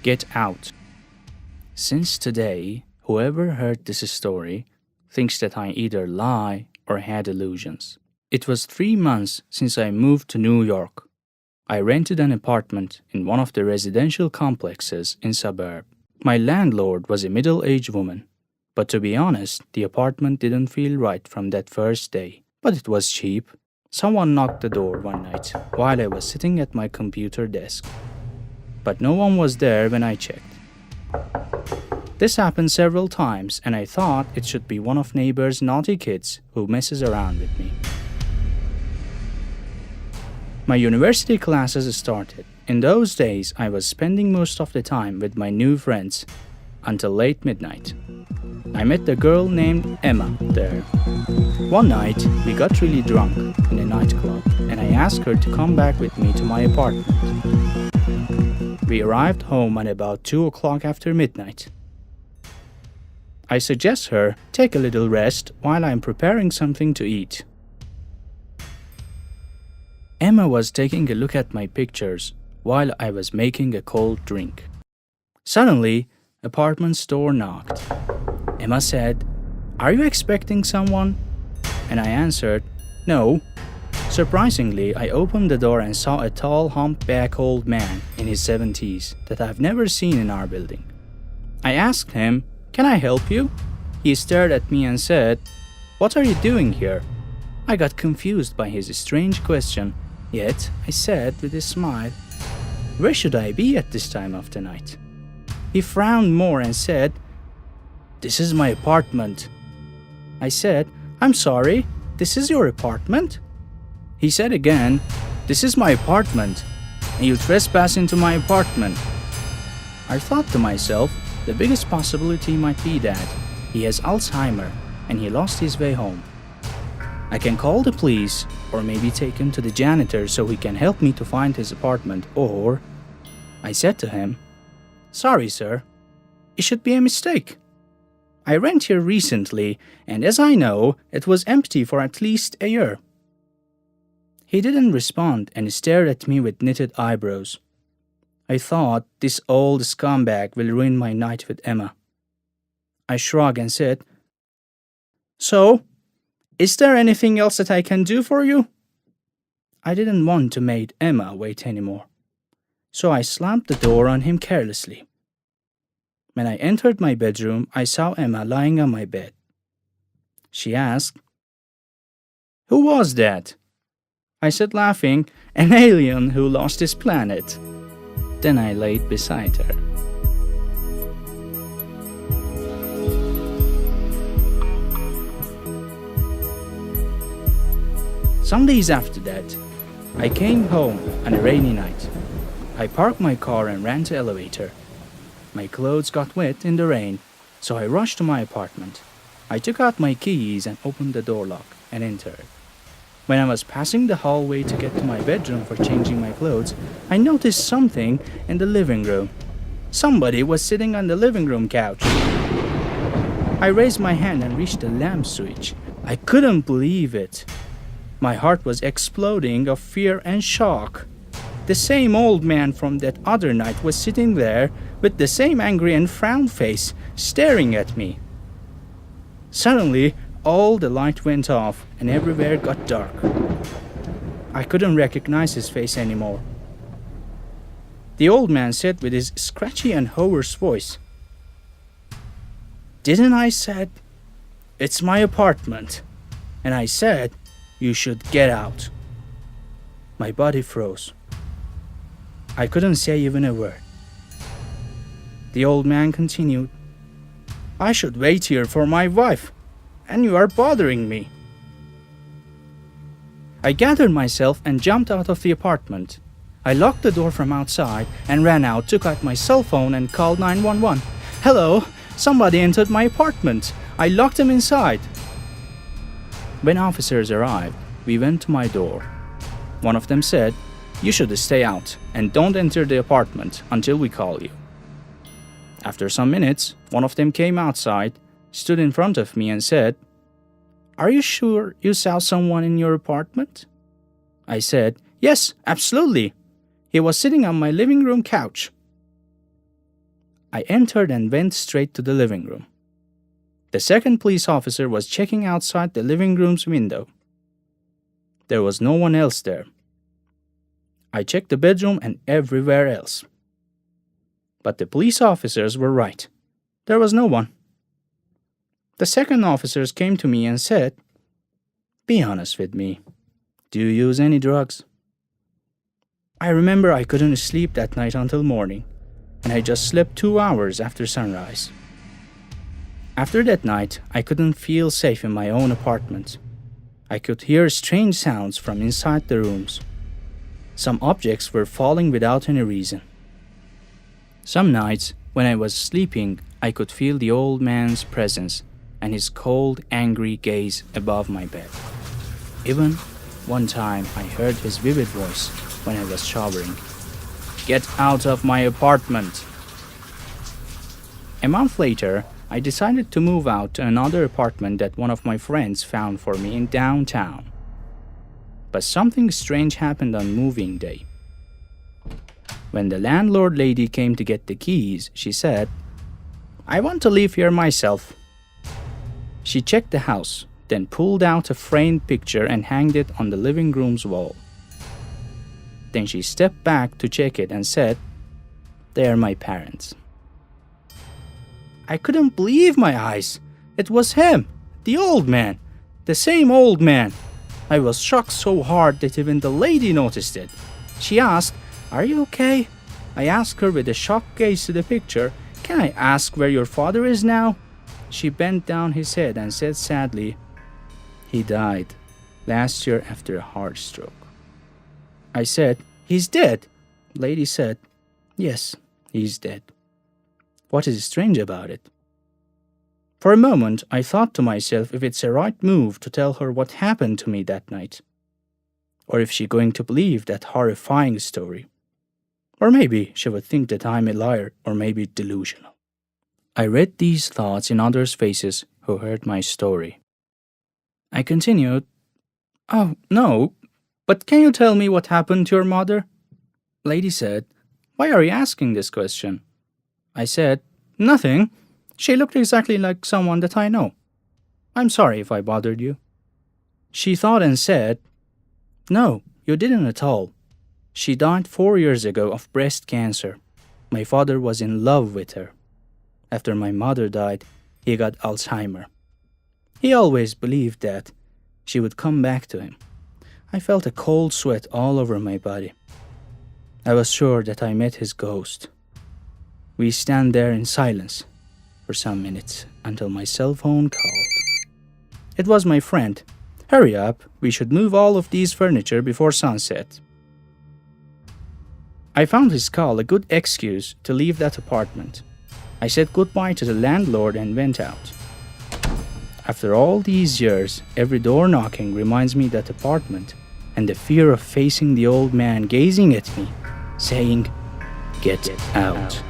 Get out. Since today, whoever heard this story thinks that I either lie or had illusions. It was 3 months since I moved to New York. I rented an apartment in one of the residential complexes in suburb. My landlord was a middle-aged woman, but to be honest, the apartment didn't feel right from that first day. But it was cheap. Someone knocked the door one night while I was sitting at my computer desk. But no one was there when I checked. This happened several times, and I thought it should be one of neighbor's naughty kids who messes around with me. My university classes started. In those days, I was spending most of the time with my new friends until late midnight. I met a girl named Emma there. One night, we got really drunk in a nightclub, and I asked her to come back with me to my apartment. We arrived home at about 2 o'clock after midnight. I suggest her take a little rest while I'm preparing something to eat. Emma was taking a look at my pictures while I was making a cold drink. Suddenly, apartment's door knocked. Emma said, "Are you expecting someone?" And I answered, "No." Surprisingly, I opened the door and saw a tall, humpback old man in his 70s that I've never seen in our building. I asked him, "Can I help you?" He stared at me and said, "What are you doing here?" I got confused by his strange question, yet I said with a smile, "Where should I be at this time of the night?" He frowned more and said, "This is my apartment." I said, "I'm sorry, this is your apartment?" He said again, "This is my apartment, and you trespass into my apartment." I thought to myself, the biggest possibility might be that he has Alzheimer and he lost his way home. I can call the police or maybe take him to the janitor so he can help me to find his apartment, or I said to him, "Sorry, sir, it should be a mistake. I rent here recently, and as I know, it was empty for at least a year." He didn't respond and stared at me with knitted eyebrows. I thought, this old scumbag will ruin my night with Emma. I shrugged and said, "So, is there anything else that I can do for you?" I didn't want to make Emma wait anymore, so I slammed the door on him carelessly. When I entered my bedroom, I saw Emma lying on my bed. She asked, "Who was that?" I said, laughing, "An alien who lost his planet." Then I laid beside her. Some days after that, I came home on a rainy night. I parked my car and ran to the elevator. My clothes got wet in the rain, so I rushed to my apartment. I took out my keys and opened the door lock and entered. When I was passing the hallway to get to my bedroom for changing my clothes, I noticed something in the living room. Somebody was sitting on the living room couch. I raised my hand and reached the lamp switch. I couldn't believe it. My heart was exploding of fear and shock. The same old man from that other night was sitting there with the same angry and frowned face, staring at me. Suddenly, all the light went off and everywhere got dark. I couldn't recognize his face anymore. The old man said with his scratchy and hoarse voice, "Didn't I said, it's my apartment, and I said you should get out." My body froze. I couldn't say even a word. The old man continued, "I should wait here for my wife, and you are bothering me." I gathered myself and jumped out of the apartment. I locked the door from outside and ran out, took out my cell phone and called 911. "Hello, somebody entered my apartment. I locked them inside." When officers arrived, we went to my door. One of them said, "You should stay out and don't enter the apartment until we call you." After some minutes, one of them came outside, stood in front of me and said, "Are you sure you saw someone in your apartment?" I said, "Yes, absolutely. He was sitting on my living room couch." I entered and went straight to the living room. The second police officer was checking outside the living room's window. There was no one else there. I checked the bedroom and everywhere else. But the police officers were right. There was no one. The second officers came to me and said, "Be honest with me. Do you use any drugs?" I remember I couldn't sleep that night until morning, and I just slept 2 hours after sunrise. After that night, I couldn't feel safe in my own apartment. I could hear strange sounds from inside the rooms. Some objects were falling without any reason. Some nights, when I was sleeping, I could feel the old man's presence and his cold, angry gaze above my bed. Even one time, I heard his vivid voice when I was showering. "Get out of my apartment!" A month later, I decided to move out to another apartment that one of my friends found for me in downtown. But something strange happened on moving day. When the landlord lady came to get the keys, she said, "I want to live here myself." She checked the house, then pulled out a framed picture and hanged it on the living room's wall. Then she stepped back to check it and said, "They are my parents." I couldn't believe my eyes. It was him, the old man, the same old man. I was shocked so hard that even the lady noticed it. She asked, "Are you okay?" I asked her with a shocked gaze to the picture, "Can I ask where your father is now?" She bent down his head and said sadly, "He died last year after a heart stroke." I said, "He's dead." The lady said, "Yes, he's dead." What is strange about it? For a moment, I thought to myself if it's a right move to tell her what happened to me that night. Or if she's going to believe that horrifying story. Or maybe she would think that I'm a liar or maybe delusional. I read these thoughts in others' faces who heard my story. I continued, "Oh, no, but can you tell me what happened to your mother?" Lady said, "Why are you asking this question?" I said, "Nothing. She looked exactly like someone that I know. I'm sorry if I bothered you." She thought and said, "No, you didn't at all. She died 4 years ago of breast cancer. My father was in love with her. After my mother died, he got Alzheimer. He always believed that she would come back to him. I felt a cold sweat all over my body. I was sure that I met his ghost. We stand there in silence for some minutes until my cell phone called. It was my friend. "Hurry up, we should move all of these furniture before sunset." I found his call a good excuse to leave that apartment. I said goodbye to the landlord and went out. After all these years, every door knocking reminds me of that apartment and the fear of facing the old man gazing at me, saying, "Get out."